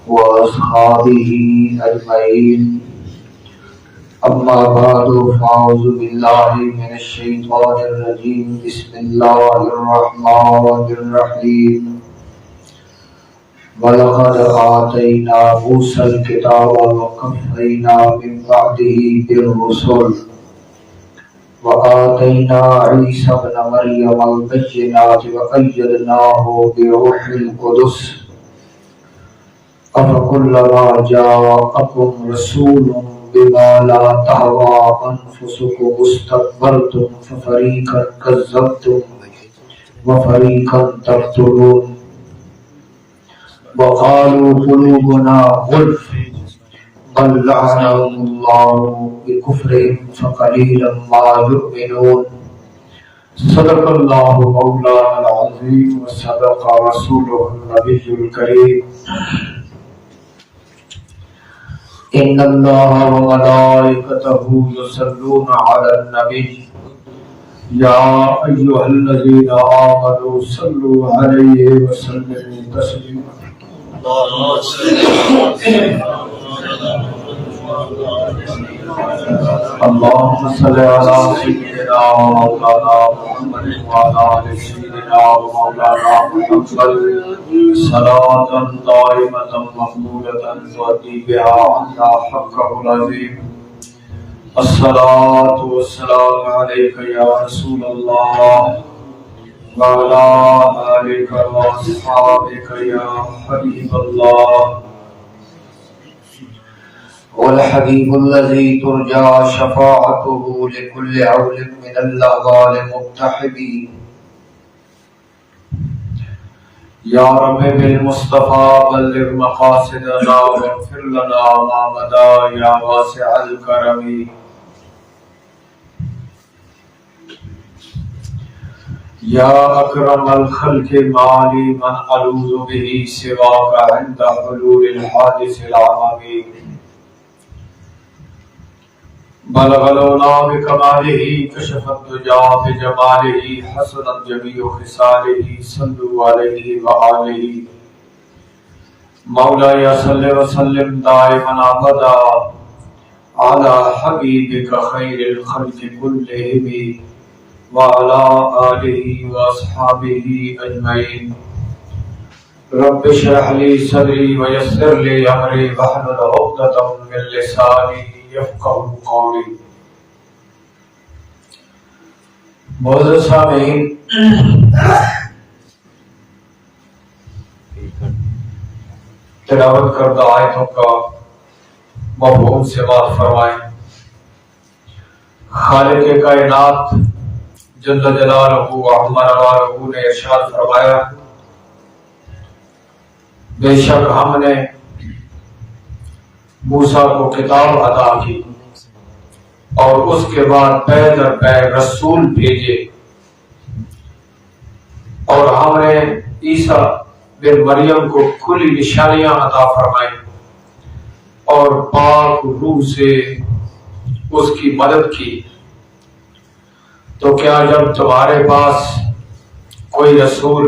وأصحابه أجمعين. أما بعد فأعوذ بالله من الشيطان الرجيم. بسم الله الرحمن الرحيم. ولقد آتينا موسى الكتاب وقفينا من بعده بالرسل وآتينا عيسى ابن مريم البينات وأيدناه بروح القدس أفكلما جاءكم رسول بما لا تهوى أنفسكم استكبرتم ففريقا كذبتم وفريقا تقتلون وقالوا قلوبنا غلف بل لعنهم الله بكفرهم فقليلا ما يؤمنون. صدق الله مولانا العظيم وصدق رسوله النبي الكريم. إن الله وملائكته يصلون على النبي يا أيها الذين آمنوا صلوا عليه وسلموا تسليما. اللهم صل على سيدنا ومولانا محمد وعلى آل سيدنا ومولانا محمد صلاة دائمة مقبولة تؤدي بها عنا حقه العظيم. الصلاة والسلام عليك يا رسول الله وعلى آلك وأصحابك يا حبيب الله. والحبيب الذي ترجى شفاعته لكل عول من الأغوال مقتحبين. يا رب بالمصطفى بلغ مقاصدنا واغفر لنا ما مضى يا واسع الكرم. يا أكرم الخلق مالي من ألوذ به سواك عند حلول الحادث العممي. بلغ العلا بكماله كشف الدجى بجماله حسنت جميع خصاله صلوا عليه وآله. مولاي صل وسلم دائما أبدا على حبيبك خير الخلق كلهم وعلى آله وأصحابه أجمعين. رب اشرح لي صدري ويسر لي أمري واحلل عقدة من لساني يفقهوا قولي. معزز سامعین، تلاوت کردہ آیتوں کا مفہوم سماعت فرمائیں. خالق کائنات جل جلالہ وعظم نوالہ نے ارشاد فرمایا، بے شک ہم نے موسیٰ کو کتاب عطا کی اور اس کے بعد پے در پے رسول بھیجے، اور ہم نے عیسیٰ بن مریم کو کھلی نشانیاں عطا فرمائی اور پاک روح سے اس کی مدد کی. تو کیا جب تمہارے پاس کوئی رسول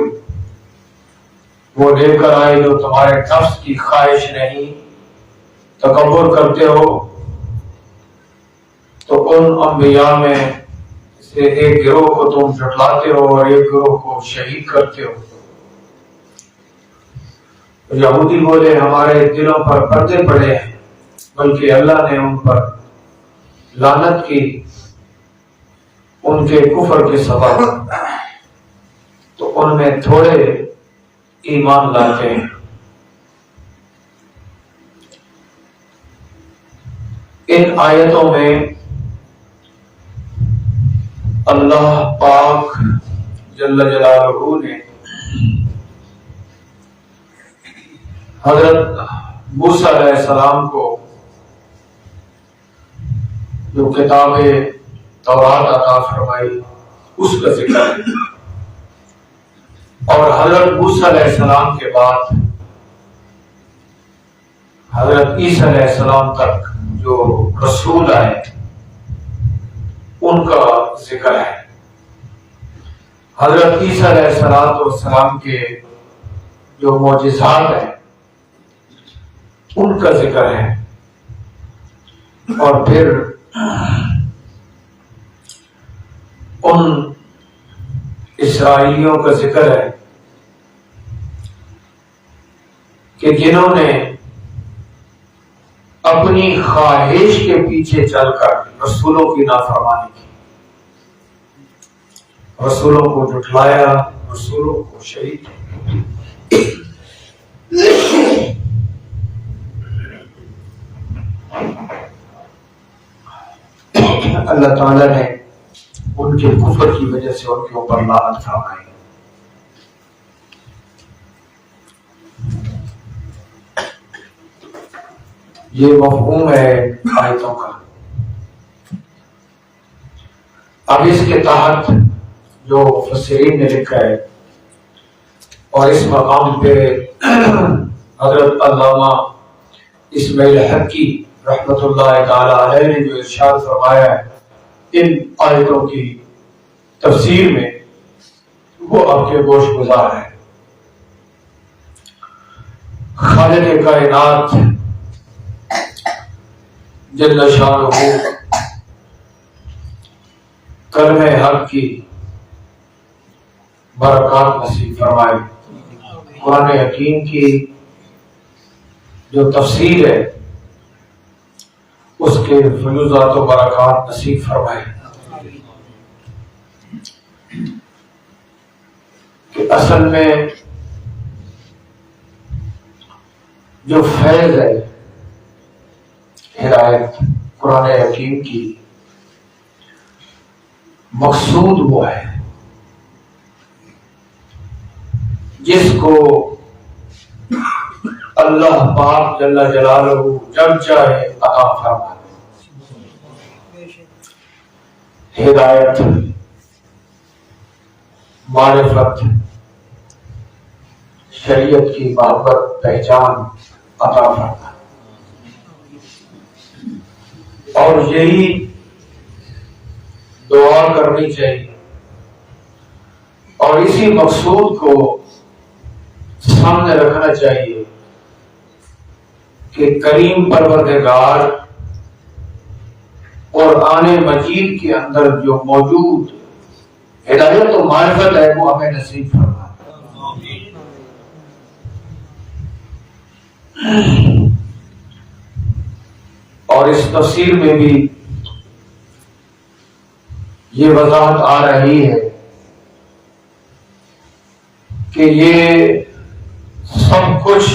وہ لے کر آئے جو تمہارے نفس کی خواہش نہیں، تکبر کرتے ہو، تو ان انبیاء میں سے ایک گروہ کو تم جھٹلاتے ہو اور ایک گروہ کو شہید کرتے ہو. یہودی بولے ہمارے دلوں پر پردے پڑے ہیں، بلکہ اللہ نے ان پر لعنت کی ان کے کفر کے سبب. تو ان میں تھوڑے ایمان لاتے ہیں. ان آیتوں میں اللہ پاک جل جلالہ نے حضرت موسیٰ علیہ السلام کو جو کتاب تورات عطا فرمائی اس کا ذکر ہے، اور حضرت موسیٰ علیہ السلام کے بعد حضرت عیسیٰ علیہ السلام تک جو رسول آئے ان کا ذکر ہے. حضرت عیسیٰ علیہ السلام کے جو معجزات ہیں ان کا ذکر ہے، اور پھر ان اسرائیلیوں کا ذکر ہے کہ جنہوں نے اپنی خواہش کے پیچھے چل کر رسولوں کی نافرمانی کی، رسولوں کو جھٹلایا، رسولوں کو شہید اللہ تعالیٰ نے ان کے کفر کی وجہ سے ان کے اوپر لعنت فرمائی۔ یہ مفہوم ہے آیتوں کا۔ اب اس کے تحت جو مفسرین نے لکھا ہے، اور اس مقام پہ حضرت علامہ اسماعیل حقی رحمۃ اللہ تعالی علیہ نے جو ارشاد فرمایا ہے ان آیتوں کی تفسیر میں، وہ آپ کے گوش گزار ہے۔ خالق کائنات جل شانہ کلمہ حق کی برکات نصیب فرمائے، قرآن حکیم کی جو تفسیر ہے اس کے فیوزات و برکات نصیب فرمائے، کہ اصل میں جو فیض ہے ہدایت قرآن حکیم کی، مقصود وہ ہے جس کو اللہ پاک جل جلالہ جب چاہے عطا فرما دے۔ ہدایت، معرفت، شریعت کی محبت، پہچان عطا فرما، اور یہی دعا کرنی چاہیے، اور اسی مقصود کو سامنے رکھنا چاہیے کہ کریم پروردگار قرآن مجید کے اندر جو موجود ہدایت و معرفت ہے وہ ہمیں نصیب فرما۔ اور اس تفسیر میں بھی یہ وضاحت آ رہی ہے کہ یہ سب کچھ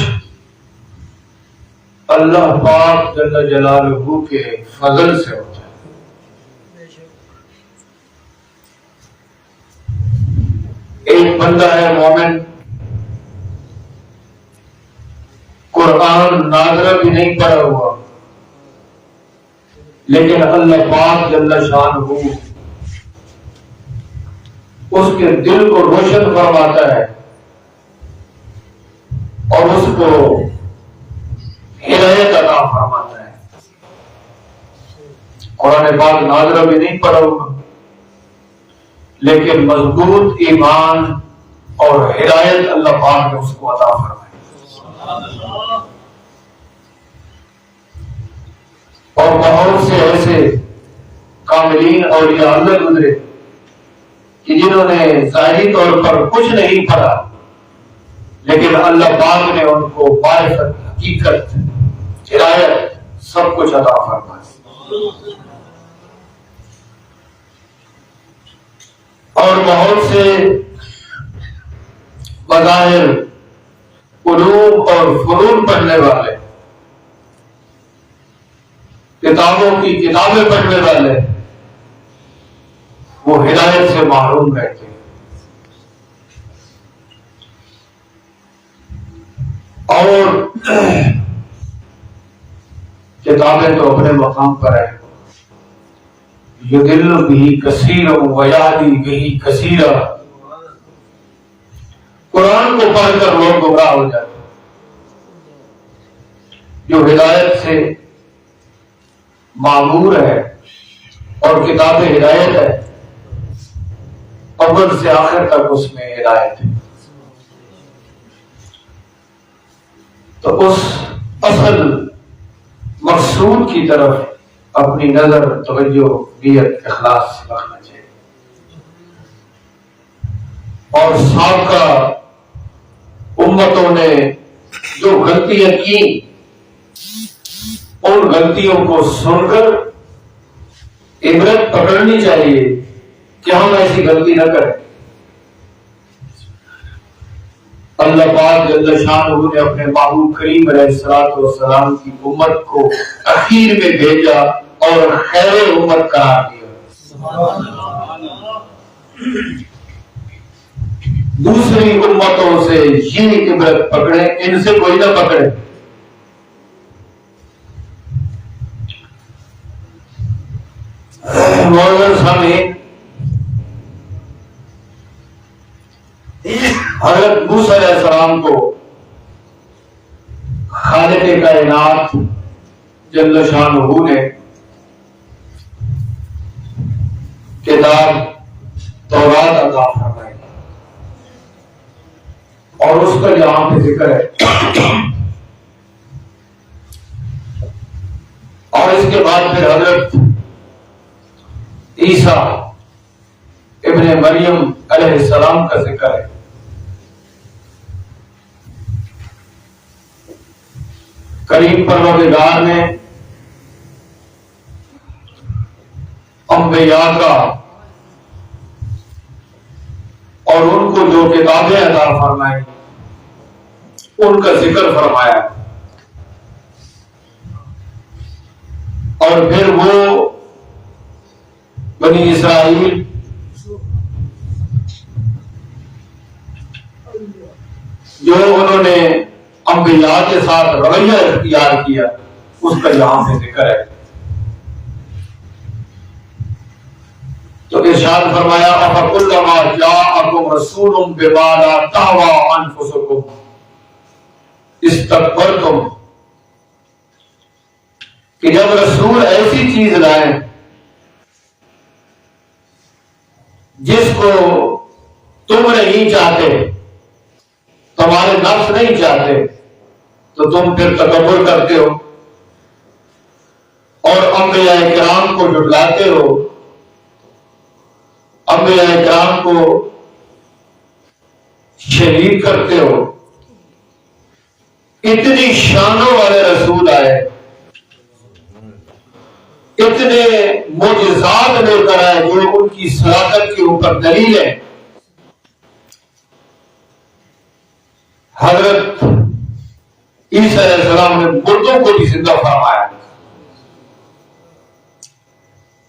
اللہ پاک جل جلالہ کے فضل سے ہوتا ہے۔ ایک بندہ ہے مومن، قرآن ناظرہ بھی نہیں پڑھا ہوا، لیکن اللہ پاک جل شانہ اس کے دل کو روشن فرماتا ہے اور اس کو ہدایت عطا فرماتا ہے۔ قرآن پاک ناظرہ بھی نہیں پڑھا ہوگا، لیکن مضبوط ایمان اور ہدایت اللہ پاک نے اس کو عطا فرمائی۔ اور بہت سے ایسے کاملین اولیاء اللہ گزرے کہ جنہوں نے ظاہری طور پر کچھ نہیں پڑھا، لیکن اللہ پاک نے ان کو معرفت، حقیقت، ہدایت سب کچھ عطا فرمایا۔ اور بہت سے بظاہر علوم اور فنون پڑھنے والے، کتابوں کی کتابیں پڑھنے والے، وہ ہدایت سے محروم رہتے ہیں۔ اور کتابیں تو اپنے مقام پر ہے، یضل بہ کثیرا ویہدی بہ کثیرا، قرآن کو پڑھ کر لوگ گمراہ ہو جاتے ہیں۔ جو ہدایت سے معمور ہے اور کتاب ہدایت ہے، اول سے آخر تک اس میں ہدایت ہے۔ تو اس اصل مقصود کی طرف اپنی نظر، توجہ، نیت، اخلاص رکھنا چاہیے. اور سابقہ امتوں نے جو غلطیاں کی ان غلطیوں کو سن کر عبرت پکڑنی چاہیے کہ ہم ایسی غلطی نہ کریں. اللہ پاک جل شانہ نے اپنے محبوب کریم علیہ الصلوۃ والسلام کی امت کو اخیر میں بھیجا اور خیر امت قرار دیا. دوسری امتوں سے یہ عبرت پکڑے، ان سے کوئی نہ پکڑے. معزز سامعین، حضرت موسیٰ علیہ السلام کو خالق کائنات جل شانہ نے کتاب تورات عطا فرمائی اور اس کا یہاں پہ ذکر ہے. اور اس کے بعد پھر حضرت عیسیٰ ابن مریم علیہ السلام کا ذکر ہے. کریم پروردگار نے انبیاء کا اور ان کو جو کتابیں عطا فرمائیں ان کا ذکر فرمایا، اور پھر وہ بنی اسرائیل جو انہوں نے انبیاء کے ساتھ رویہ اختیار کیا اس کا یہاں پہ ذکر ہے. تو ارشاد فرمایا افکلما جاءکم رسول بما لا تهوى انفسکم استکبرتم، کہ جب رسول ایسی چیز لائیں جس کو تم نہیں چاہتے، تمہارے نفس نہیں چاہتے، تو تم پھر تکبر کرتے ہو اور انبیاء کرام کو جھٹلاتے ہو، انبیاء کرام کو شہید کرتے ہو. اتنی شانوں والے رسول آئے، اتنے معجزات لے کر آئے جو ان کی صداقت کے اوپر دلیل ہے. حضرت عیسیٰ علیہ السلام نے مردوں کو بھی زندہ فرمایا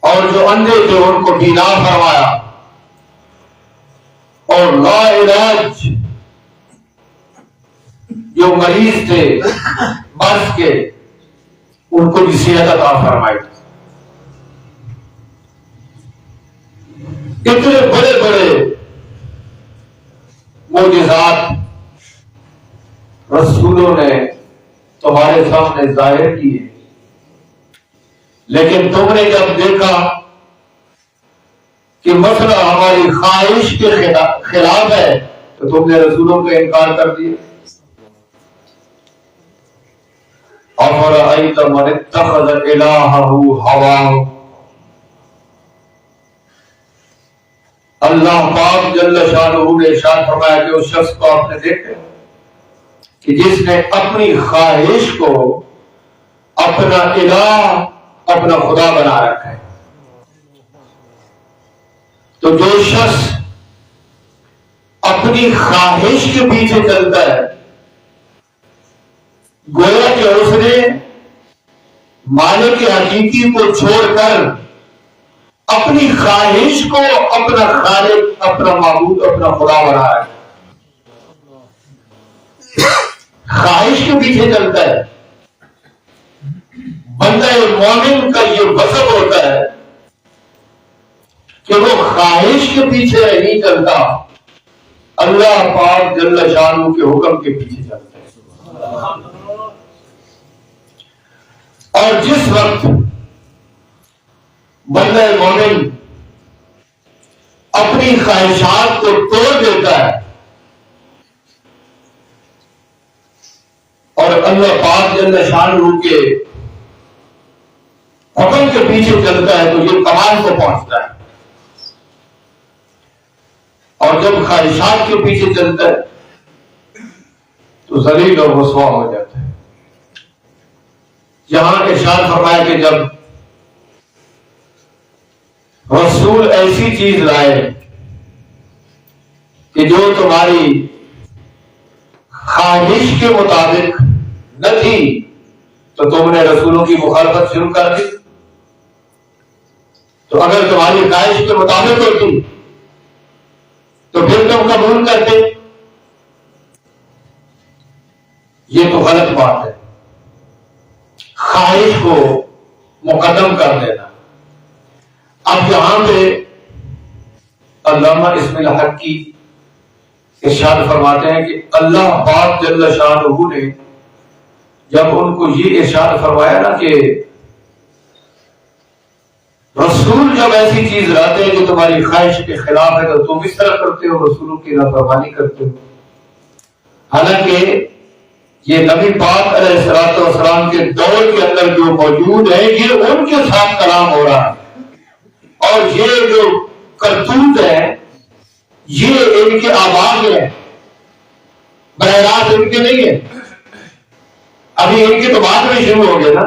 اور جو اندھے تھے ان کو بینا فرمایا اور لا علاج جو مریض تھے مرض کے ان کو بھی صحت عطا فرمائی. اتنے بڑے بڑے معجزات رسولوں نے تمہارے سامنے ظاہر کیے، لیکن تم نے جب دیکھا کہ مسئلہ ہماری خواہش کے خلاف ہے تو تم نے رسولوں کا انکار کر دیا. افرأیت من اتخذ الہہ ہواہ، اللہ پاک جل شانہ نے ارشاد فرمایا کہ اس شخص کو آپ نے دیکھا کہ جس نے اپنی خواہش کو اپنا الہ، اپنا خدا بنا رکھا ہے. تو جو شخص اپنی خواہش کے پیچھے چلتا ہے گویا کہ اس نے مالک حقیقی کو چھوڑ کر اپنی خواہش کو اپنا خالق، اپنا معبود، اپنا خدا بنا ہے. خواہش کے پیچھے چلتا ہے. بندہ مومن کا یہ وصف ہوتا ہے کہ وہ خواہش کے پیچھے نہیں چلتا، اللہ پاک جل شانہ کے حکم کے پیچھے چلتا ہے. اور جس وقت بندہ مومن اپنی خواہشات کو توڑ دیتا ہے اور جو اللہ پاک جل شانہ کے حکم کے پیچھے چلتا ہے تو یہ کمال کو پہنچتا ہے، اور جب خواہشات کے پیچھے چلتا ہے تو ذلیل اور رسوا ہو جاتا ہے۔ یہاں ارشاد فرمایا کہ جب رسول ایسی چیز لائے کہ جو تمہاری خواہش کے مطابق نہ تھی تو تم نے رسولوں کی مخالفت شروع کر دی، تو اگر تمہاری خواہش کے مطابق ہوتی تو پھر تم قبول کرتے، یہ تو غلط بات ہے، خواہش کو مقدم کر دینا۔ اب یہاں پہ علامہ اسم الحق کی ارشاد فرماتے ہیں کہ اللہ پاک جل شانہ نے جب ان کو یہ ارشاد فرمایا نا کہ رسول جب ایسی چیز لاتے ہیں جو تمہاری خواہش کے خلاف ہے تو تم اس طرح کرتے ہو، رسولوں کی نافرمانی کرتے ہو، حالانکہ یہ نبی پاک علیہ الصلوۃ والسلام کے دور کے اندر جو موجود ہے یہ ان کے ساتھ کلام ہو رہا ہے، اور یہ جو کرتوت ہے یہ ان کے آواز ہے، براہ راست ان کے نہیں ہے، ابھی ان کے تو بعد میں شروع ہو گئے نا۔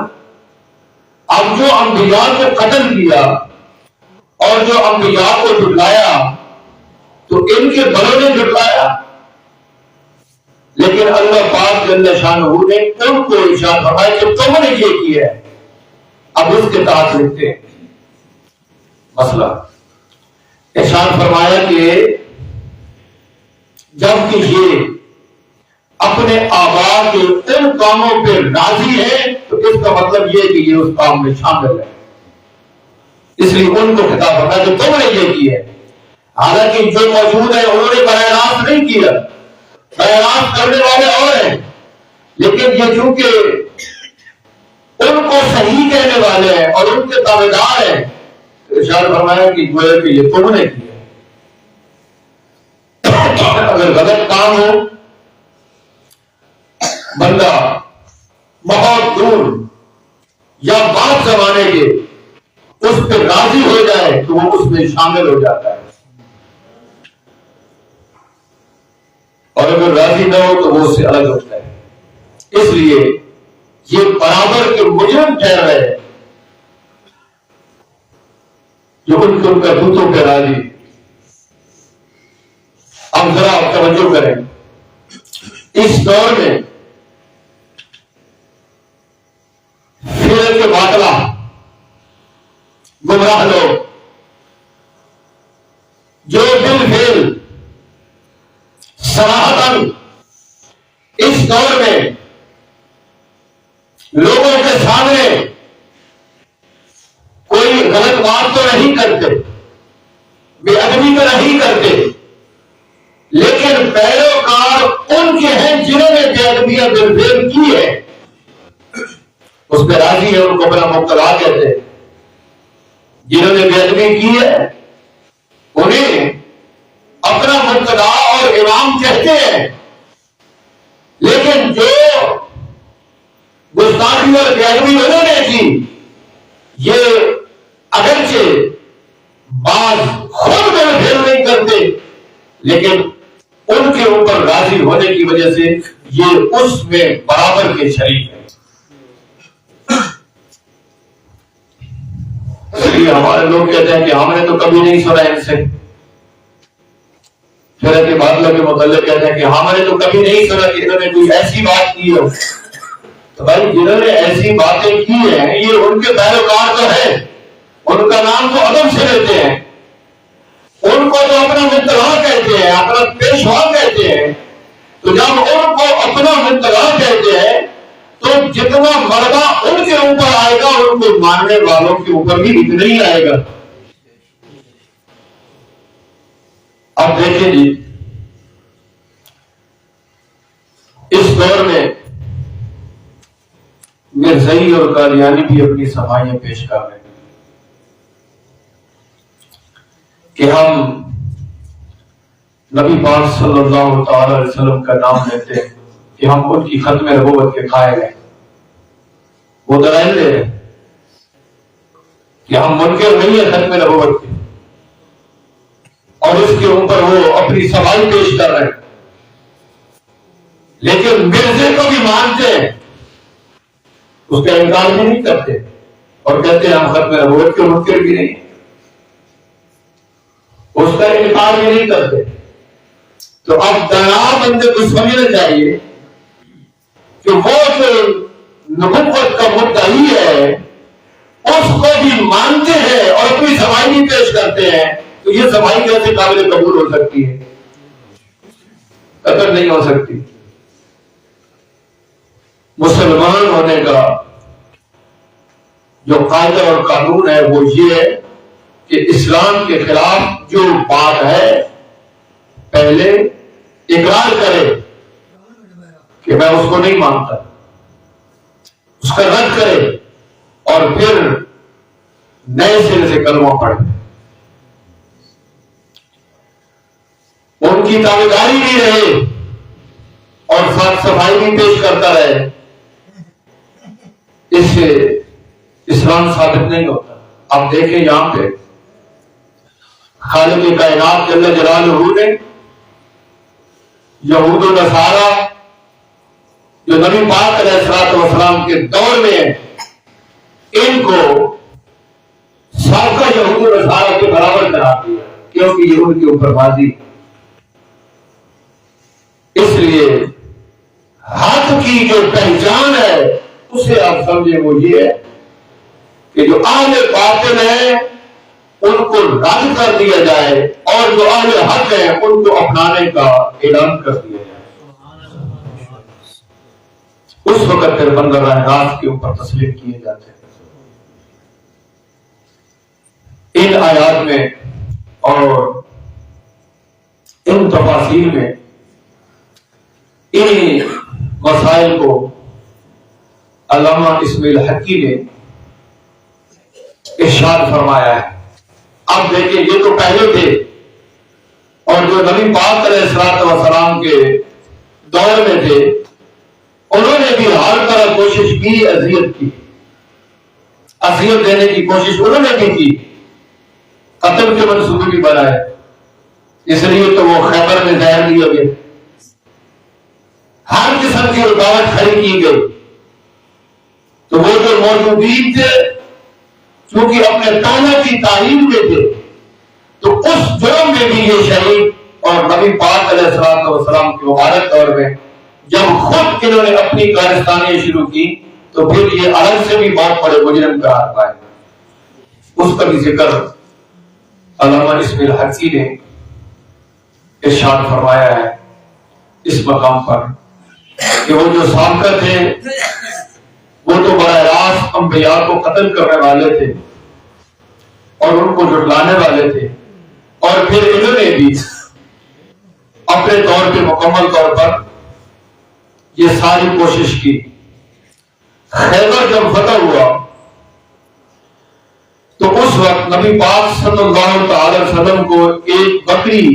اب جو انبیاء کو قتل کیا اور جو انبیاء کو جھٹلایا تو ان کے بڑوں نے جھٹلایا، لیکن اللہ پاک جل شانہ نے ان کو ارشاد فرمایا کہ تم نے یہ کیا ہے۔ اب اس کے تحت لکھتے ہیں مسئلہ، ارشاد فرمایا کہ جب کہ یہ اپنے آبا کے ان کاموں پہ راضی ہے تو اس کا مطلب یہ کہ یہ اس کام میں شامل ہے، اس لیے ان کو خطاب کرنا کہ تم نے یہ کیا ہے، حالانکہ جو موجود ہے انہوں نے براہ راست نہیں کیا، براہ راست کرنے والے اور ہیں، لیکن یہ چونکہ ان کو صحیح کہنے والے ہیں اور ان کے تابعدار ہیں، ارشاد فرمایا کہ گویا کہ یہ تم نے کیا۔ اگر غلط کام ہو، بندہ بہت دور یا بعض زمانے کے اس پہ راضی ہو جائے تو وہ اس میں شامل ہو جاتا ہے، اور اگر راضی نہ ہو تو وہ اس سے الگ ہوتا ہے۔ اس لیے یہ برابر کے مجرم ٹھہر رہے ہیں جو ان کے کرتوتوں پہ راضی۔ اب ذرا آپ توجہ کریں، اس دور میں کے باطلا گمراہ لوگ جو بالفعل صراحتاً اس دور میں لوگوں کے سامنے کوئی غلط بات تو نہیں کرتے، بے ادبی تو نہیں کرتے، لیکن پیروکار ان کے ہیں جنہوں نے بے ادبیاں بالفعل کی ہے، اس پہ راضی ہے، ان کو اپنا مبتلا کہتے ہیں۔ جنہوں نے بے ادبی کی ہے انہیں اپنا مبتلا اور امام کہتے ہیں، لیکن جو گستاخی اور بے ادبی انہوں نے کی، یہ اگرچہ بعض خود بالفعل نہیں کرتے لیکن ان کے اوپر راضی ہونے کی وجہ سے یہ اس میں برابر کے شریک ہیں۔ اس لیے ہمارے لوگ کہتے ہیں کہ ہم نے تو کبھی نہیں سنا ان سے، پھر کے بادلوں کے متعلق کہتے ہیں کہ ہم نے تو کبھی نہیں سنا کہ انہوں نے کوئی ایسی بات کی ہو۔ تو بھائی جنہوں نے ایسی باتیں کی ہیں یہ ان کے پیروکار تو ہے، ان کا نام تو ادب سے لیتے ہیں، ان کو تو اپنا مبتلا کہتے ہیں، اپنا پیشوا کہتے ہیں، تو جب ان کو اپنا مبتلا کہتے ہیں تو جتنا مربع ان کے اوپر آئے گا ان کو ماننے والوں کے اوپر بھی اتنا ہی آئے گا۔ اب دیکھیں جی، اس دور میں مرزائی اور قادیانی بھی اپنی صفائیاں پیش کر رہے ہیں کہ ہم نبی پاک صلی اللہ تعالی علیہ وسلم کا نام لیتے ہیں کہ ہم ان کی ختم نبوت کے قائل ہیں. وہ دلائل دے رہے کہ ہم منکر نہیں ہیں ختم نبوت کے، اور اس کے اوپر وہ اپنی سوال پیش کر رہے ہیں. لیکن مرزے کو بھی مانتے ہیں، اس کا انکار بھی نہیں کرتے، اور کہتے ہیں ہم ختم نبوت کے منکر بھی نہیں، اس کا انکار بھی نہیں کرتے. تو اب دانا بندے کو سمجھنا چاہیے کہ وہ جو نبوت کا مدعی ہے اس کو بھی مانتے ہیں اور اپنی سفائی بھی پیش کرتے ہیں، تو یہ سفائی کیسے قابل قبول ہو سکتی ہے؟ قطع نہیں ہو سکتی. مسلمان ہونے کا جو قاعدہ اور قانون ہے وہ یہ ہے کہ اسلام کے خلاف جو بات ہے پہلے اقرار کرے کہ میں اس کو نہیں مانتا، اس کا رد کرے، اور پھر نئے سرے سے کلمہ پڑھے، ان کی تابعداری بھی رہے اور صاف صفائی بھی پیش کرتا رہے. اس سے اسلام ثابت نہیں ہوتا. آپ دیکھیں یہاں پہ خالق کائنات جل جلالہ نے یہود و نصارہ جو نبی پاک علیہ الصلوۃ والسلام کے دور میں ان کو سابقہ یہود و نصارہ کے برابر کرا دیا، کیونکہ یہ ان کے اوپر بازی. اس لیے حق کی جو پہچان ہے اسے آپ سمجھیں وہ یہ ہے کہ جو اہل باطل ہیں ان کو رد کر دیا جائے اور جو اہل حق ہیں ان کو اپنانے کا اعلان کر دیا جائے. اس وقت پھر بندہ راہ راست کے اوپر تسلیم کیے جاتے ہیں. ان آیات میں اور ان تفاصیل میں ان مسائل کو علامہ اسماعیل حقی نے ارشاد فرمایا ہے. اب دیکھیں یہ تو پہلے تھے، اور جو نبی پاک علیہ الصلوۃ والسلام کے دور میں تھے انہوں نے بھی ہر طرح کوشش کی، اذیت دینے کی کوشش انہوں نے بھی کی، قتل کے منصوبے بھی بنائے. اس لیے تو وہ خیبر میں زہر دیا گیا، ہر قسم کی رکاوٹ کھڑی کی گئی. تو وہ جو موجودین تھے چونکہ اپنے تانا کی تعلیم میں تھے تو اس جرم میں بھی یہ شہید، اور نبی پاک علیہ الصلوۃ والسلام کے مبارک دور میں جب خود انہوں نے اپنی کارستانیاں شروع کی تو پھر یہ الگ سے بھی بہت بڑے مجرم قرار پائے. اس کا بھی ذکر علامہ اسماعیل حقی نے ارشاد فرمایا ہے اس مقام پر کہ وہ جو سابقہ تھے وہ تو براہ راست انبیاء کو قتل کرنے والے تھے اور ان کو جھٹلانے والے تھے، اور پھر انہوں نے بھی اپنے طور پہ مکمل طور پر یہ ساری کوشش کی. خیبر جب فتح ہوا تو اس وقت نبی پاک صلی اللہ تعالی وسلم کو ایک بکری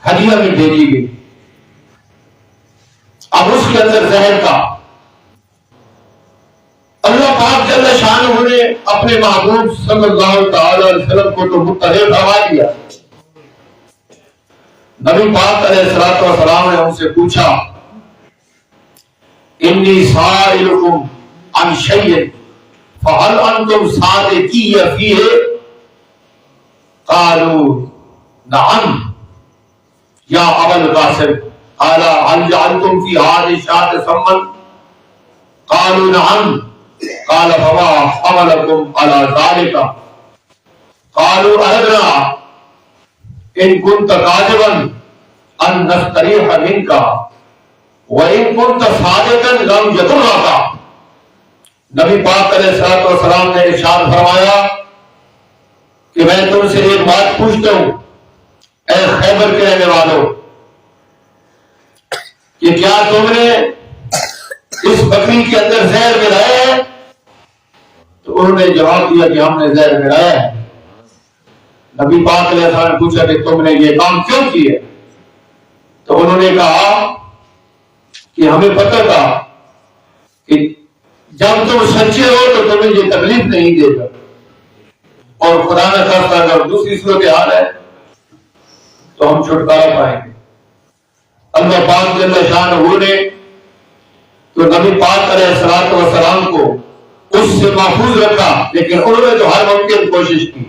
ہدیہ میں بھیجی گئی. اب اس کے اندر زہر کا اللہ پاک جل شانہ نے اپنے محبوب صلی اللہ تعالی علیہ وسلم کو تو متحد فرما دیا. نبی پاک علیہ الصلوۃ والسلام نے ان سے پوچھا انی سائلکم عن شیء فهل انتم صادقین فیہ قالوا نعم یا ابا القاسم قال هل جعلتم في هذه الشاة سما قالوا نعم قال فما حملكم على ذلك قالوا أردنا إن كنت كاذبا أن نستريح منك وإن كنت صادقا لم يضرك. نبی پاک علیہ الصلوۃ والسلام نے ارشاد فرمایا کہ میں تم سے ایک بات پوچھتا ہوں اے خیبر کے رہنے والوں کہ کیا تم نے اس بکری کے اندر زہر ملایا ہے؟ تو انہوں نے جواب دیا کہ ہم نے زہر ملایا ہے. نبی پاک علیہ السلام نے پوچھا کہ تم نے یہ کام کیوں کیا؟ تو انہوں نے کہا کہ ہمیں پتہ تھا کہ جب تم سچے ہو تو تمہیں یہ تکلیف نہیں دے گا، اور خدا نہ خاصہ اگر دوسری صورتحال ہے تو ہم چھٹکارا پائیں گے۔ اللہ پاک جل شانہ نے تو نبی پاک علیہ الصلوۃ والسلام کو اس سے محفوظ رکھا، لیکن انہوں نے تو ہر ممکن کوشش کی،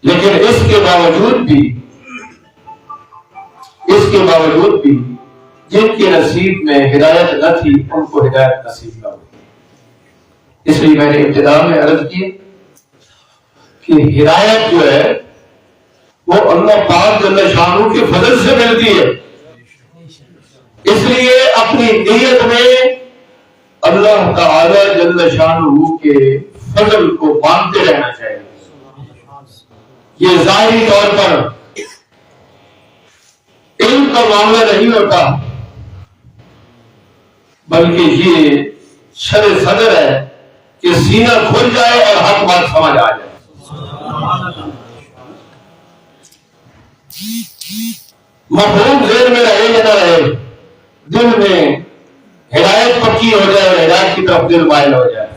لیکن اس کے باوجود بھی جن کے نصیب میں ہدایت نہ تھی ان کو ہدایت نصیب نہ ہوئی۔ اس لیے میں نے ابتدا میں عرض کی کہ ہدایت جو ہے وہ اللہ پاک جل شانہ کے فضل سے ملتی ہے، اس لیے اپنی نیت میں اللہ تعالی جل شانہ کے فضل کو مانتے رہنا چاہیے۔ یہ ظاہری طور پر علم کا معاملہ نہیں ہوتا، بلکہ یہ شر صدر ہے کہ سینہ کھل جائے اور حق بات سمجھ آ جائے۔ مفہوم ذہن میں رہے یا نہ رہے، دل میں ہدایت پکی ہو جائے اور ہدایت کی طرف دل مائل ہو جائے،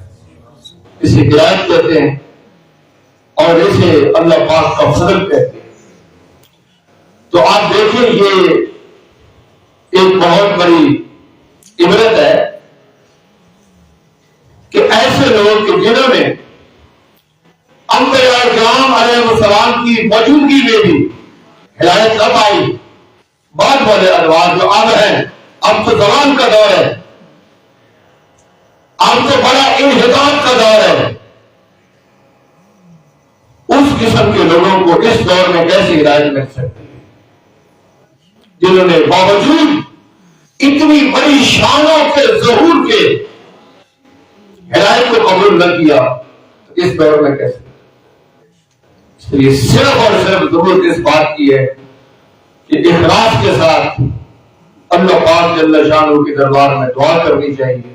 اسے ہدایت کہتے ہیں اور اسے اللہ پاک کا فضل کہتے ہیں۔ تو آپ دیکھیں یہ ایک بہت بڑی عبرت ہے کہ ایسے لوگ کہ جنہوں نے انبیاء کرام علیہ السلام کی موجودگی میں بھی ہدایت نہ پائی، بعد والے ادوار جو اب ہیں، اب تو زمان کا دور ہے، اب تو بڑا انحطاط کا دور ہے، اس قسم کے لوگوں کو اس دور میں کیسے ہدایت مل سکتی ہے جنہوں نے باوجود اتنی بڑی شانوں کے ظہور کے ہدایت کو قبول نہ کیا، تو اس دور میں کیسے؟ اس لیے صرف اور صرف ضرورت اس بات کی ہے کہ اخلاص کے ساتھ اللہ پاک جل شانہ کے دربار میں دعا کرنی چاہیے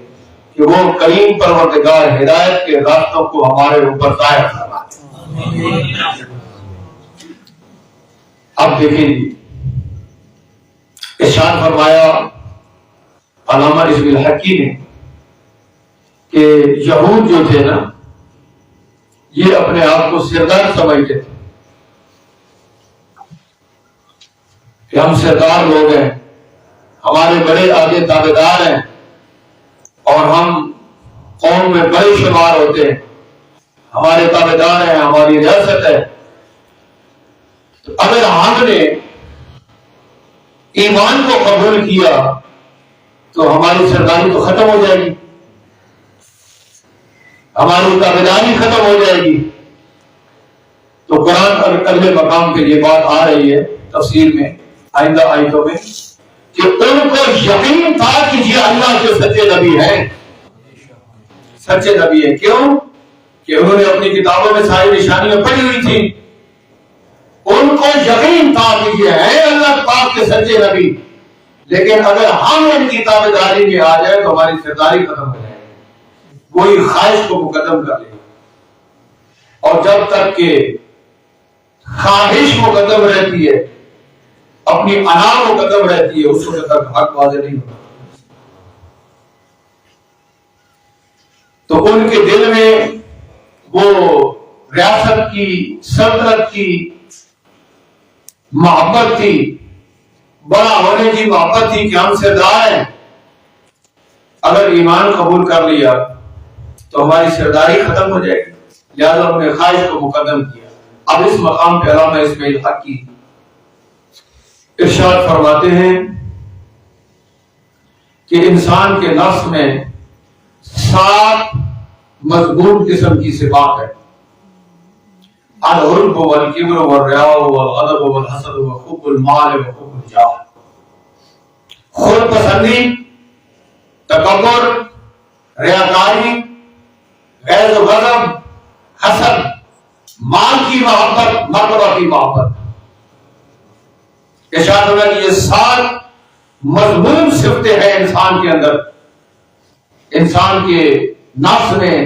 کہ وہ کریم پروردگار ہدایت کے راستوں کو ہمارے اوپر ظاہر فرمائے۔ اب دیکھیں جی، ارشاد فرمایا علامہ رضوی الحقی نے کہ یہود جو تھے نا، یہ اپنے آپ کو سردار سمجھتے تھے کہ ہم سردار لوگ ہیں، ہمارے بڑے آگے تابعدار ہیں اور ہم قوم میں بڑے شمار ہوتے ہیں، ہمارے تابعدار ہیں، ہماری ریاست ہے۔ تو اگر ہم نے ایمان کو قبول کیا تو ہماری سرداری تو ختم ہو جائے گی، ہماری تابعداری ختم ہو جائے گی۔ تو قرآن اگلے مقام پہ یہ بات آ رہی ہے تفسیر میں، آئندہ آیتوں میں، کہ ان کو یقین تھا کہ یہ اللہ کے سچے نبی ہیں، سچے نبی ہیں۔ کیوں؟ کہ انہوں نے اپنی کتابوں میں ساری نشانیاں پڑھی ہوئی تھی، ان کو یقین تھا کہ یہ ہے اللہ پاک کے سچے نبی، لیکن اگر ہم ان کی تابعداری میں آ جائے تو ہماری سرداری ختم ہو جائے گی، کوئی خواہش کو مقدم کر لے گا، اور جب تک کہ خواہش مقدم رہتی ہے، اپنی انا مقدم رہتی ہے، اس وقت تک حق واضح نہیں ہوتا۔ تو ان کے دل میں وہ ریاست کی، سلطنت کی محبت تھی، بڑا ہونے کی محبت تھی کہ ہم سردار ہیں، اگر ایمان قبول کر لیا تو ہماری سرداری ختم ہو جائے گی، لہذا انہوں نے خواہش کو مقدم کیا۔ اب اس مقام پہ علامہ اسماعیل حقی ارشاد فرماتے ہیں کہ انسان کے نفس میں 7 مضبوط قسم کی صفات ہے، العجب والکبر والریاء والغضب والحسد وحب المال وحب الجاہ۔ خود پسندی، تکبر، ریاکاری، غیظ و غضب، حسد، مال کی محبت، مرتبہ کی محبت۔ ارشاد ہوگا کہ یہ 7 مضمون صفتیں ہیں انسان کے اندر، انسان کے نفس میں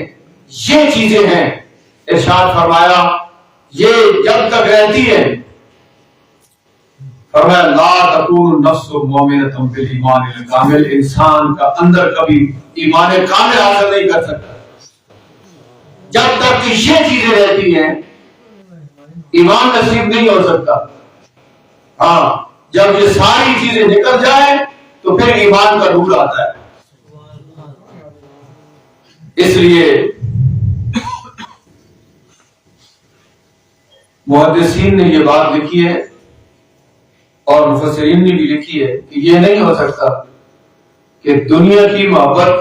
یہ چیزیں ہیں۔ ارشاد فرمایا یہ جب تک رہتی ہے فرمایا لا تکون النفس مؤمنۃ بالایمان الکامل، انسان کا اندر کبھی ایمان کامل حاصل نہیں کر سکتا جب تک کہ یہ چیزیں رہتی ہیں، ایمان نصیب نہیں ہو سکتا۔ ہاں جب یہ ساری چیزیں نکل جائیں تو پھر ایمان کا نور آتا ہے۔ اس لیے محدثین نے یہ بات لکھی ہے اور مفسرین نے بھی لکھی ہے کہ یہ نہیں ہو سکتا کہ دنیا کی محبت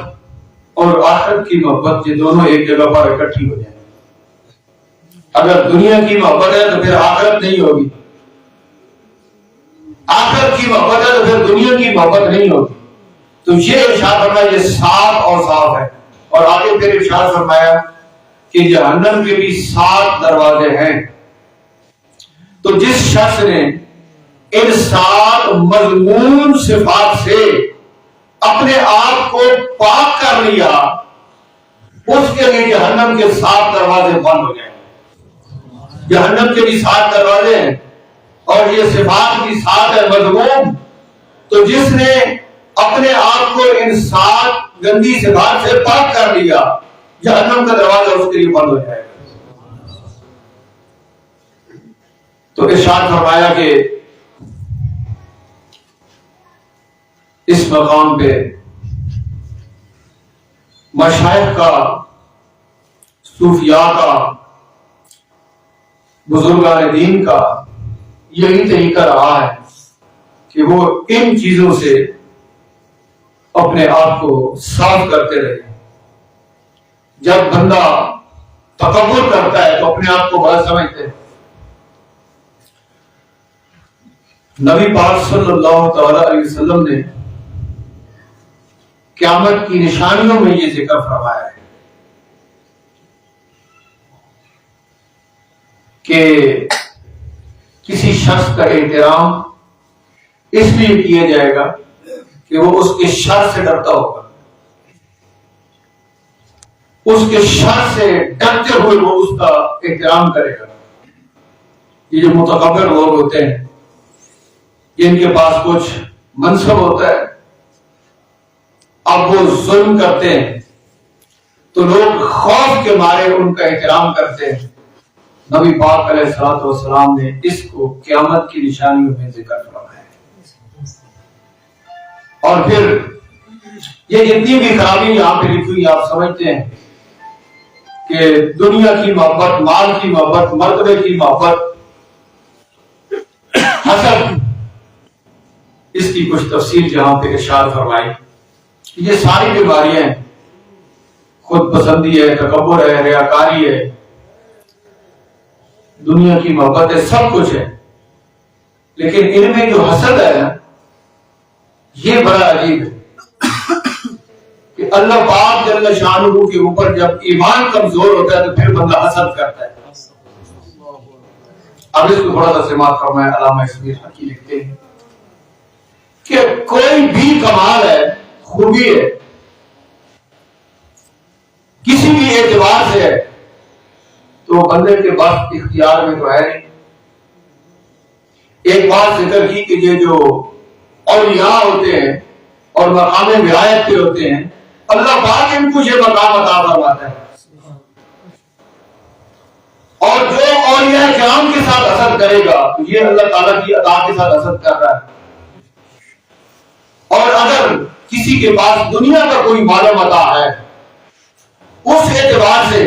اور آخرت کی محبت یہ دونوں ایک جگہ پر اکٹھی ہو جائیں۔ اگر دنیا کی محبت ہے تو پھر آخرت نہیں ہوگی، آخرت کی محبت ہے تو پھر دنیا کی محبت نہیں ہوگی۔ تو یہ ارشاد فرمایا یہ صاف اور صاف ہے۔ اور آگے پھر ارشاد فرمایا کہ جہنم کے بھی 7 دروازے ہیں۔ تو جس شخص نے ان 7 مذموم صفات سے اپنے آپ کو پاک کر لیا، اس کے لیے جہنم کے 7 دروازے بند ہو جائیں۔ جہنم کے بھی 7 دروازے ہیں اور یہ صفات بھی 7 ہے مذموم۔ تو جس نے اپنے آپ کو ان 7 گندی صفات سے پاک کر لیا، جہنم کا دروازہ اس کے لیے بند ہو جائے گا۔ تو ارشاد فرمایا کہ اس مقام پہ مشائخ کا، صوفیاء کا، بزرگان دین کا یہی طریقہ رہا ہے کہ وہ ان چیزوں سے اپنے آپ کو صاف کرتے رہے۔ جب بندہ تکبر کرتا ہے تو اپنے آپ کو بڑا سمجھتے ہیں۔ نبی پاک صلی اللہ تعالی علیہ وسلم نے قیامت کی نشانیوں میں یہ ذکر فرمایا ہے کہ کسی شخص کا احترام اس لیے کیا جائے گا کہ وہ اس کے شر سے ڈرتا ہوگا، اس کے شر سے ڈرتے ہوئے وہ اس کا احترام کرے گا۔ یہ جو متکبر لوگ ہوتے ہیں جن کے پاس کچھ منصب ہوتا ہے، اب وہ ظلم کرتے ہیں تو لوگ خوف کے مارے ان کا احترام کرتے ہیں۔ نبی پاک علیہ الصلوۃ والسلام نے اس کو قیامت کی نشانیوں میں ذکر فرمایا ہے۔ اور پھر یہ جتنی بھی خرابی یہاں پہ لکھی ہوئی آپ سمجھتے ہیں کہ دنیا کی محبت، مال کی محبت، مرتبے کی محبت، حسد، اس کی کچھ تفصیل جہاں پہ ارشاد فرمائی۔ یہ ساری بیماریاں ہیں، خود پسندی ہے، تکبر ہے، ریاکاری ہے، دنیا کی محبت ہے، سب کچھ ہے، لیکن ان میں جو حسد ہے نا، یہ بڑا عجیب ہے کہ اللہ پاک جل شانہ کے اوپر جب ایمان کمزور ہوتا ہے تو پھر بندہ حسد کرتا ہے۔ اب اس کو تھوڑا سا سماعت فرمائے، علامہ اسماعیل حقی لکھتے ہیں کہ کوئی بھی کمال ہے، خوبی ہے، کسی بھی اعتبار سے ہے تو بندے کے بس اختیار میں تو ہے نہیں۔ ایک بات ذکر کی کہ یہ جو اولیاء ہوتے ہیں اور مقام ولایت پہ ہوتے ہیں، اللہ پاک ان کو یہ مقام عطا فرماتا ہے، اور جو اولیاء کرام کے ساتھ حسد کرے گا تو یہ اللہ تعالیٰ کی عطا کے ساتھ حسد کر رہا ہے۔ اور اگر کسی کے پاس دنیا کا کوئی مال و متاع ہے، اس اعتبار سے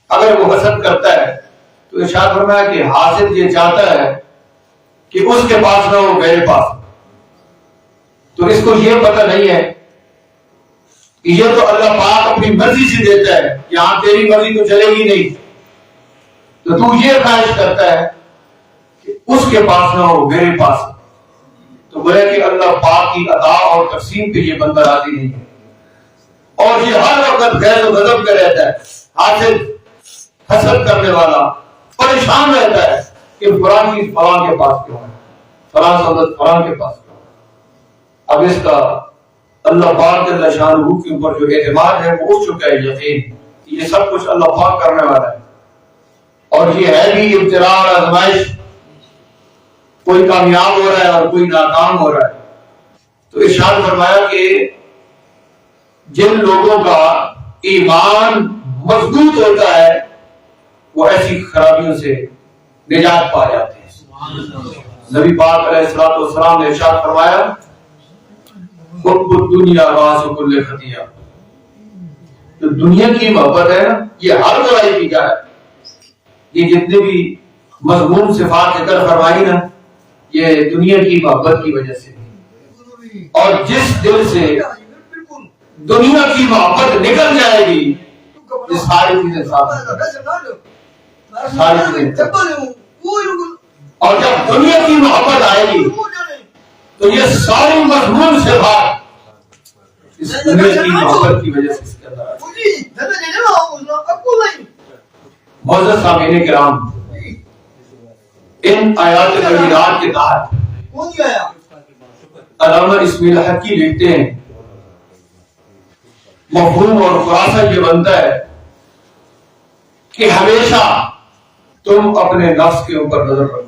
اگر وہ حسد کرتا ہے تو ارشاد فرمایا کہ حاسد یہ چاہتا ہے کہ اس کے پاس نہ ہو میرے پاس۔ تو اس کو یہ پتہ نہیں ہے کہ یہ تو اللہ پاک اپنی مرضی سے دیتا ہے، یہاں تیری مرضی تو چلے گی نہیں، تو یہ خواہش کرتا ہے کہ اس کے پاس نہ ہو میرے پاس۔ تو گویا کہ اللہ پاک کی عطا اور تقسیم پہ یہ بندہ راضی نہیں ہے، اور یہ ہر وقت غیظ و غضب کا رہتا ہے، حاسد، حسد کرنے والا پریشان رہتا ہے کہ فلاں چیز فلاں کے پاس کیوں ہے، فلاں سعادت فلاں کے پاس کیوں ہے۔ اب اس کا اللہ پاک جل شانہ کے اوپر جو اعتماد ہے وہ اٹھ چکا ہے، یقین یہ سب کچھ اللہ پاک کرنے والا ہے، اور یہ ہے بھی ابتلاء اور آزمائش۔ کوئی کامیاب ہو رہا ہے اور کوئی ناکام ہو رہا ہے. تو ارشاد فرمایا کہ جن لوگوں کا ایمان مضبوط ہوتا ہے وہ ایسی خرابیوں سے نجات پا جاتے ہیں. نبی پاک علیہ الصلوۃ والسلام نے ارشاد فرمایا حب الدنیا راس کل خطیہ. جو دنیا کی محبت ہے نا یہ ہر برائی کی جا ہے. یہ جتنے بھی مضمون صفات ذکر فرمائی نا یہ دنیا کی محبت کی وجہ سے. اور جس دل سے دنیا کی محبت نکل جائے گی یہ ساری چیزیں صاف ساری چیزیں. اور جب دنیا کی محبت آئے گی تو یہ ساری مضمون صفات اس دنیا کی محبت کی وجہ سے اس کے اندر آئے. معزز سامعین کرام ان آیات کریمات کے تحت علامہ اسماعیل حقی لکھتے ہیں مفہوم اور خلاصہ یہ بنتا ہے کہ ہمیشہ تم اپنے نفس کے اوپر نظر رکھو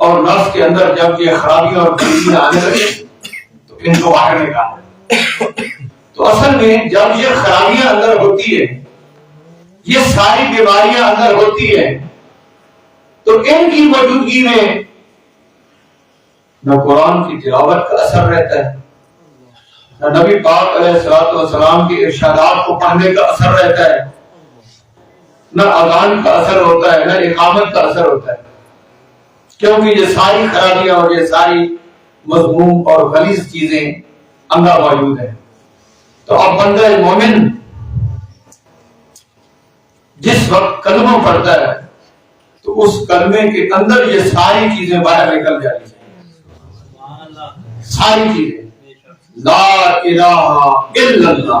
اور نفس کے اندر جب یہ خرابیاں اور خرابیاں آنے لگے تو ان کو باہر نکالو. تو اصل میں جب یہ خرابیاں اندر ہوتی ہے یہ ساری بیماریاں اندر ہوتی ہیں تو ان کی موجودگی میں نہ قرآن کی تلاوت کا اثر رہتا ہے نہ نبی پاک علیہ الصلوۃ والسلام کے ارشادات کو پڑھنے کا اثر رہتا ہے نہ اذان کا اثر ہوتا ہے نہ اقامت کا اثر ہوتا ہے کیونکہ یہ ساری خرابیاں اور یہ ساری مذموم اور غلیظ چیزیں اندر موجود ہیں. تو اب بندہ مومن جس وقت کلمہ پڑھتا ہے تو اس کلمے کے اندر یہ ساری چیزیں باہر نکل جاتی ہیں. ساری چیزیں لا الہ الا اللہ.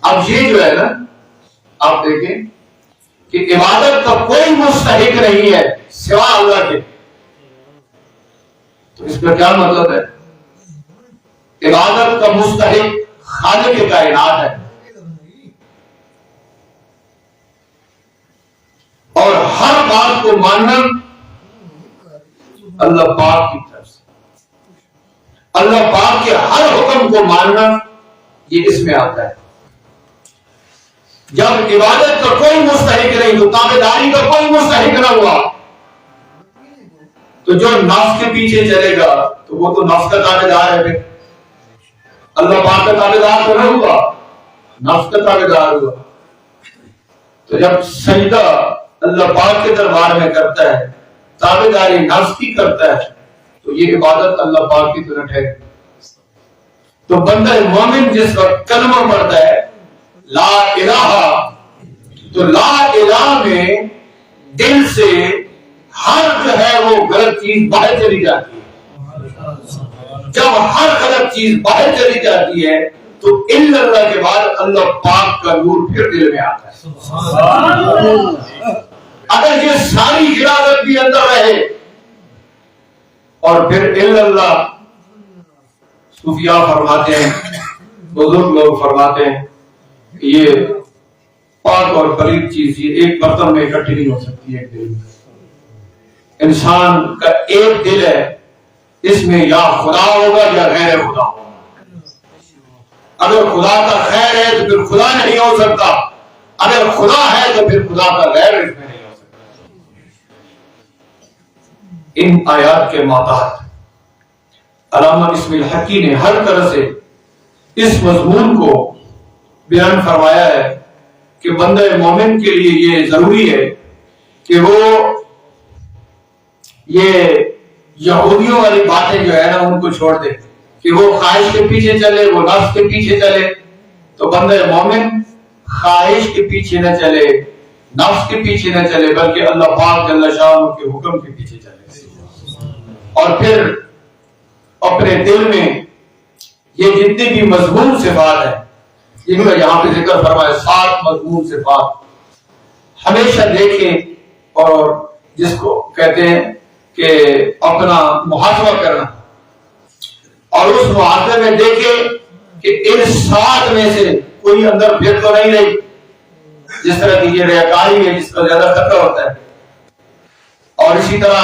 اب یہ جو ہے نا آپ دیکھیں کہ عبادت کا کوئی مستحق نہیں ہے سوا اللہ کے. تو اس کا کیا مطلب ہے؟ عبادت کا مستحق خالق کائنات ہے اور ہر بات کو ماننا اللہ پاک کی طرف سے اللہ پاک کے ہر حکم کو ماننا یہ اس میں آتا ہے. جب عبادت کا کوئی مستحق نہیں تو تابعداری کا کوئی مستحق نہ ہوا تو جو نفس کے پیچھے چلے گا تو وہ تو نفس کا تابعدار ہے. پھر اللہ پاک کا تابعدار تو نہ ہوا نفس کا تابعدار ہوا. تو جب سجدہ اللہ پاک کے دربار میں کرتا ہے تابعداری نفس کی کرتا ہے تو یہ عبادت اللہ پاک کی طرف ہے. تو بندہ مومن جس وقت کلمہ پڑھتا ہے لا الہ تو لا الہ میں دل سے ہر جو ہے وہ غلط چیز باہر چلی جاتی ہے. جب ہر غلط چیز باہر چلی جاتی ہے تو الا اللہ کے بعد اللہ پاک کا نور پھر دل میں آتا ہے. اگر یہ ساری ارادت بھی اندر رہے اور پھر الا اللہ صوفیاء فرماتے ہیں بزرگ لوگ فرماتے ہیں کہ یہ پاک اور پلید چیز یہ ایک برتن میں اکٹھی نہیں ہو سکتی. ایک دل میں انسان کا ایک دل ہے اس میں یا خدا ہوگا یا غیر خدا ہوگا. اگر خدا کا خیر ہے تو پھر خدا نہیں ہو سکتا اگر خدا ہے تو پھر خدا کا غیر اس میں نہیں ہو سکتا. ان آیات کے ماتحت علامہ اسماعیل حقی نے ہر طرح سے اس مضمون کو بیان فرمایا ہے کہ بندہ مومن کے لیے یہ ضروری ہے کہ وہ یہ یہودیوں والی باتیں جو ہے نا ان کو چھوڑ دے کہ وہ خواہش کے پیچھے چلے وہ نفس کے پیچھے چلے. تو بندہ مومن خواہش کے پیچھے نہ چلے نفس کے پیچھے نہ چلے بلکہ اللہ پاک جل شانہ کے حکم کے پیچھے چلے اور پھر اپنے دل میں یہ جتنے بھی مضمون صفات ہیں جن کا یہاں پہ ذکر فرمایا 7 مضمون صفات ہمیشہ دیکھیں اور جس کو کہتے ہیں کہ اپنا محاسبہ کرنا اور اس محاسبے میں دیکھیں کہ ان 7 میں سے کوئی اندر پھر تو نہیں رہی جس طرح کی یہ ریاکاری ہے جس کا زیادہ خطرہ ہوتا ہے. اور اسی طرح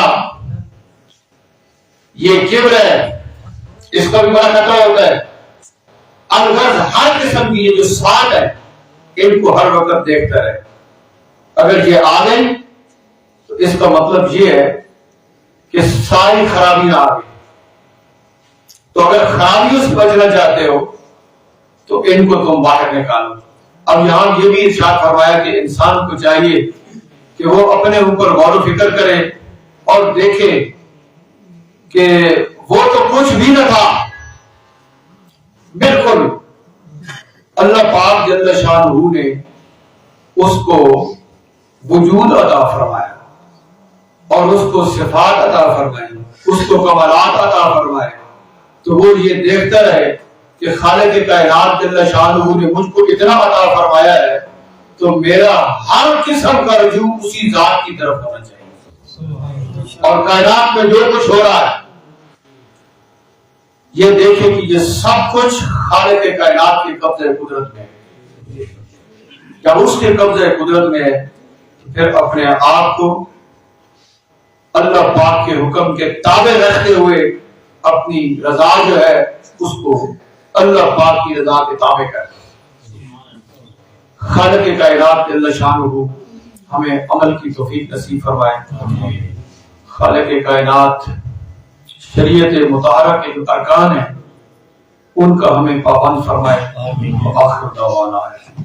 یہ کبر ہے، اس کا بھی بڑا خطرہ ہوتا ہے۔ الغرض ہر قسم کی یہ جو سات ہے ان کو ہر وقت دیکھتا رہے، اگر یہ آ گئی تو اس کا مطلب یہ ہے کہ ساری خرابیاں آ گئی، تو اگر خرابیوں سے بچنا چاہتے ہو تو ان کو تم باہر نکالو۔ اب یہاں یہ بھی ارشاد فرمایا کہ انسان کو چاہیے کہ وہ اپنے اوپر غور و فکر کرے اور دیکھے کہ وہ تو کچھ بھی نہ تھا، بالکل اللہ پاک جل شانہ نے اس کو وجود عطا فرمایا اور اس کو صفات عطا فرمائی، اس کو کمالات عطا فرمائے، تو وہ یہ دیکھتا رہے کہ خالق کائنات جل شانہ نے مجھ کو اتنا عطا فرمایا ہے تو میرا ہر قسم کا رجوع اسی ذات کی طرف ہونا چاہیے، اور کائنات میں جو کچھ ہو رہا ہے یہ دیکھیں کہ یہ سب کچھ خالق کائنات کے قبضہ قدرت میں ہے۔ جب اس کے قبضہ قدرت میں ہے تو پھر اپنے آپ کو اللہ پاک کے حکم کے تابع رکھتے ہوئے اپنی رضا جو ہے اس کو اللہ پاک کی رضا کے تابع کریں۔ خالق کائنات جل شانہ ہمیں عمل کی توفیق نصیب فرمائے۔ خالق کائنات شریعت مطہرہ کے جو ارکان ہیں ان کا ہمیں پابند فرمائے۔ آخر دعوانا ہے